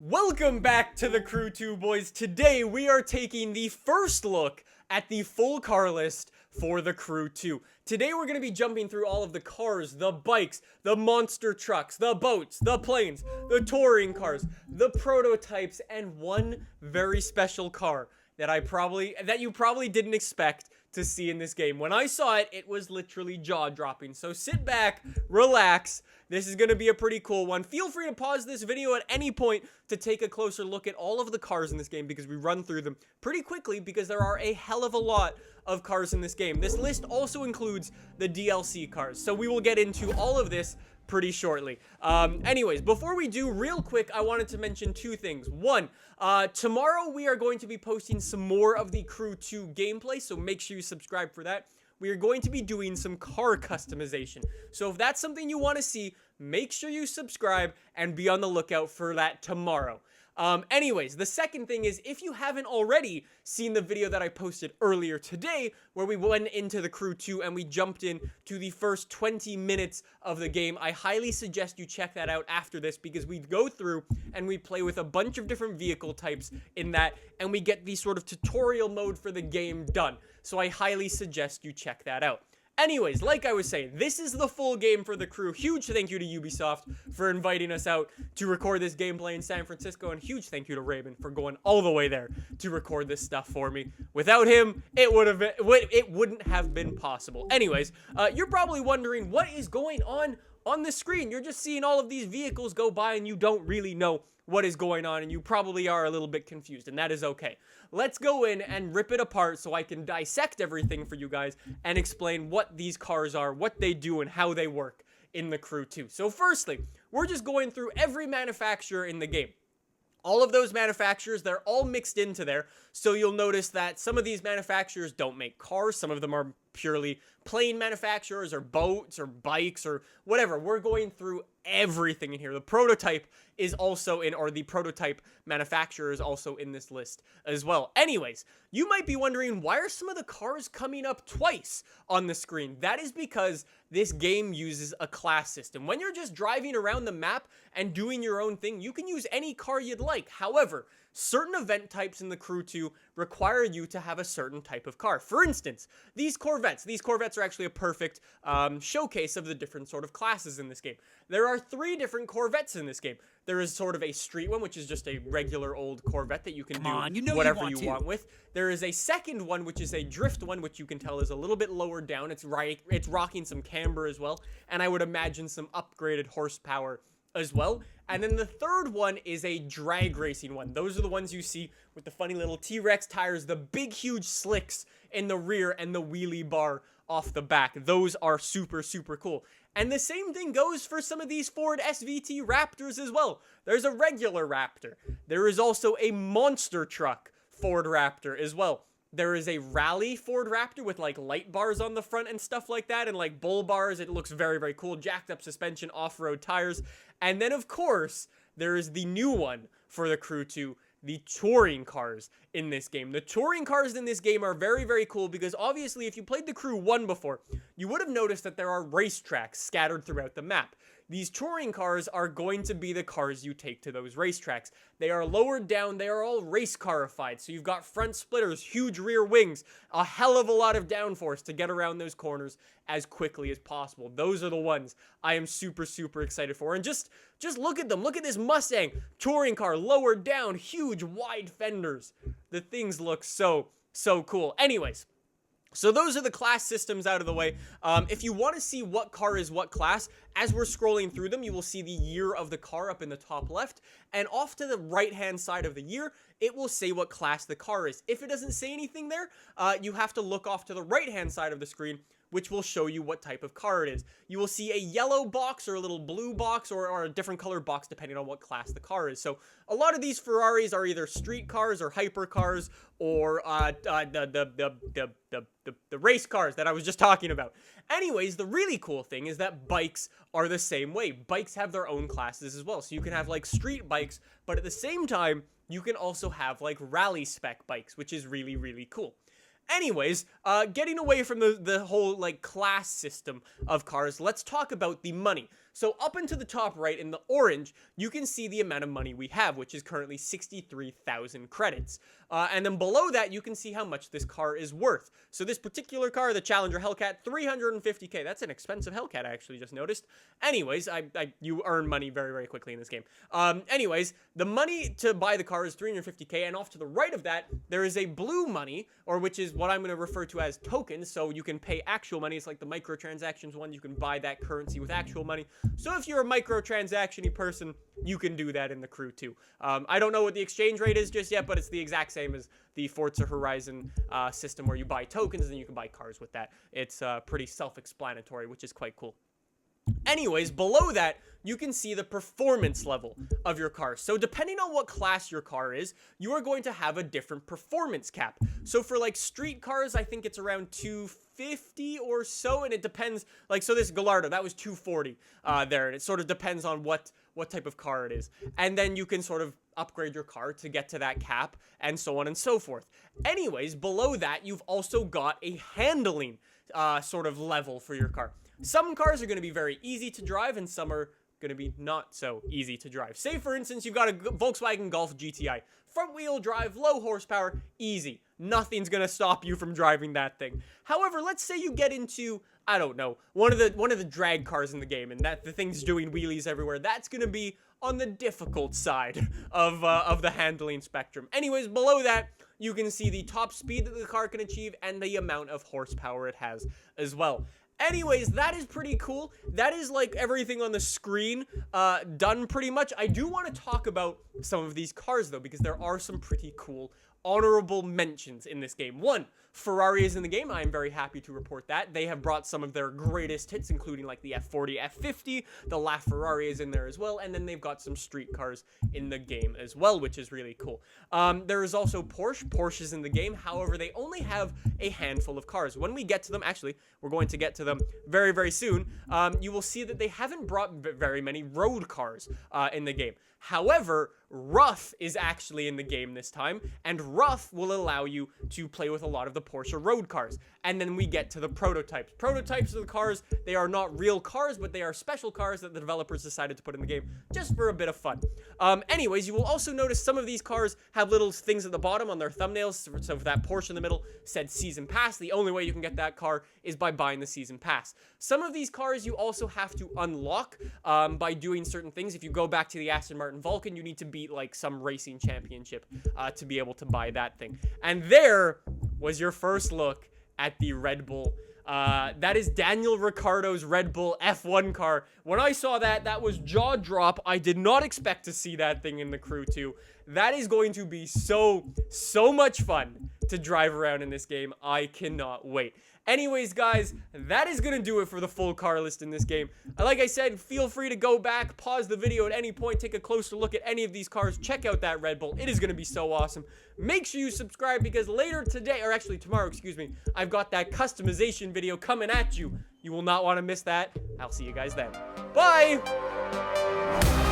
Welcome back to the Crew 2, boys. Today we are taking the first look at the full car list for the Crew 2. Today we're going to be jumping through all of the cars, the bikes, the monster trucks, the boats, the planes, the touring cars, the prototypes, and one very special car that you probably didn't expect to see in this game. When I saw it, it was literally jaw-dropping. So sit back, relax. This is going to be a pretty cool one. Feel free to pause this video at any point to take a closer look at all of the cars in this game because we run through them pretty quickly because there are a hell of a lot of cars in this game. This list also includes the DLC cars, so we will get into all of this pretty shortly. Anyways, before we do, real quick, I wanted to mention two things. One, tomorrow we are going to be posting some more of the Crew 2 gameplay, so make sure you subscribe for that. We are going to be doing some car customization. So if that's something you want to see, make sure you subscribe and be on the lookout for that tomorrow. Anyways, the second thing is, if you haven't already seen the video that I posted earlier today, where we went into the Crew 2 and we jumped in to the first 20 minutes of the game, I highly suggest you check that out after this because we go through and we play with a bunch of different vehicle types in that, and we get the sort of tutorial mode for the game done. So I highly suggest you check that out. Anyways, like I was saying, this is the full game for the Crew. Huge thank you to Ubisoft for inviting us out to record this gameplay in San Francisco, and huge thank you to Raven for going all the way there to record this stuff for me. Without him, it wouldn't have been possible. Anyways, you're probably wondering what is going on the screen. You're just seeing all of these vehicles go by and you don't really know what is going on, and you probably are a little bit confused, and that is okay. Let's go in and rip it apart so I can dissect everything for you guys and explain what these cars are, what they do, and how they work in the Crew 2. So firstly, we're just going through every manufacturer in the game. All of those manufacturers, they're all mixed into there, so you'll notice that some of these manufacturers don't make cars, some of them are purely plane manufacturers or boats or bikes or whatever. We're going through everything in here. The prototype is also in, or the prototype manufacturer is also in this list as well. Anyways, you might be wondering, why are some of the cars coming up twice on the screen? That is because this game uses a class system. When you're just driving around the map and doing your own thing, you can use any car you'd like. However, certain event types in the Crew 2 require you to have a certain type of car. For instance, these Corvettes. These Corvettes are actually a perfect showcase of the different sort of classes in this game. There are 3 different Corvettes in this game. There is sort of a street one, which is just a regular old Corvette that you can do whatever you want with. There is a second one, which is a drift one, which you can tell is a little bit lower down. It's rocking some camber as well, and I would imagine some upgraded horsepower as well. And then the third one is a drag racing one. Those are the ones you see with the funny little T-Rex tires, the big huge slicks in the rear, and the wheelie bar off the back. Those are super, super cool. And the same thing goes for some of these Ford SVT Raptors as well. There's a regular Raptor. There is also a monster truck Ford Raptor as well. There is a rally Ford Raptor with like light bars on the front and stuff like that, and like bull bars. It looks very, very cool. Jacked up suspension, off-road tires. And then of course, there is the new one for the Crew 2, the touring cars in this game. The touring cars in this game are very, very cool because obviously if you played the Crew 1 before, you would have noticed that there are racetracks scattered throughout the map. These touring cars are going to be the cars you take to those racetracks. They are lowered down, they are all race carified, so you've got front splitters, huge rear wings, a hell of a lot of downforce to get around those corners as quickly as possible. Those are the ones I am super, super excited for. And just look at them. Look at this Mustang touring car, lowered down, huge wide fenders. The things look so, so cool. Anyways, so those are the class systems out of the way. If you want to see what car is what class, as we're scrolling through them, you will see the year of the car up in the top left. And off to the right-hand side of the year, it will say what class the car is. If it doesn't say anything there, you have to look off to the right-hand side of the screen, which will show you what type of car it is. You will see a yellow box or a little blue box or a different color box depending on what class the car is. So a lot of these Ferraris are either street cars or hypercars or the race cars that I was just talking about. Anyways, the really cool thing is that bikes are the same way. Bikes have their own classes as well. So you can have like street bikes, but at the same time, you can also have like rally spec bikes, which is really, really cool. Anyways, getting away from the whole like class system of cars, let's talk about the money. So up into the top right in the orange, you can see the amount of money we have, which is currently 63,000 credits. And then below that, you can see how much this car is worth. So this particular car, the Challenger Hellcat, 350k. That's an expensive Hellcat, I actually just noticed. Anyways, you earn money very, very quickly in this game. Anyways, the money to buy the car is 350k, and off to the right of that, there is a blue money, or which is what I'm going to refer to as tokens. So you can pay actual money. It's like the microtransactions one. You can buy that currency with actual money. So if you're a microtransaction-y person, you can do that in the Crew 2. I don't know what the exchange rate is just yet, but it's the exact same as the Forza Horizon system where you buy tokens and then you can buy cars with that. It's pretty self-explanatory, which is quite cool. Anyways, below that, you can see the performance level of your car. So depending on what class your car is, you are going to have a different performance cap. So for like street cars, I think it's around 250 or so, and it depends. Like, so this Gallardo, that was 240 there, and it sort of depends on what type of car it is. And then you can sort of upgrade your car to get to that cap, and so on and so forth. Anyways, below that, you've also got a handling sort of level for your car. Some cars are going to be very easy to drive, and some are going to be not so easy to drive. Say, for instance, you've got a Volkswagen Golf GTI. Front-wheel drive, low horsepower, easy. Nothing's going to stop you from driving that thing. However, let's say you get into, I don't know, one of the drag cars in the game, and that the thing's doing wheelies everywhere. That's going to be on the difficult side of the handling spectrum. Anyways, below that, you can see the top speed that the car can achieve and the amount of horsepower it has as well. Anyways, that is pretty cool. That is like everything on the screen done pretty much. I do want to talk about some of these cars though, because there are some pretty cool honorable mentions in this game. One, Ferrari is in the game. I am very happy to report that. They have brought some of their greatest hits, including like the F40, F50. The LaFerrari is in there as well. And then they've got some street cars in the game as well, which is really cool. There is also Porsche. Porsche is in the game. However, they only have a handful of cars. When we get to them, actually, we're going to get to them very, very soon. You will see that they haven't brought very many road cars in the game. However, Rough is actually in the game this time, and Rough will allow you to play with a lot of the Porsche road cars. And then we get to the prototypes. Prototypes of the cars, they are not real cars, but they are special cars that the developers decided to put in the game just for a bit of fun. Anyways, you will also notice some of these cars have little things at the bottom on their thumbnails. So for that Porsche in the middle said Season Pass. The only way you can get that car is by buying the Season Pass. Some of these cars you also have to unlock by doing certain things. If you go back to the Aston Martin Vulcan, you need to beat like some racing championship to be able to buy that thing. And there was your first look at the Red Bull. That is Daniel Ricciardo's Red Bull F1 car. When I saw that, that was jaw drop. I did not expect to see that thing in the Crew 2. That is going to be so much fun to drive around in this game. I cannot wait. Anyways, guys, that is going to do it for the full car list in this game. Like I said, feel free to go back, pause the video at any point, take a closer look at any of these cars, check out that Red Bull. It is going to be so awesome. Make sure you subscribe because later today, or actually tomorrow, excuse me, I've got that customization video coming at you. You will not want to miss that. I'll see you guys then. Bye!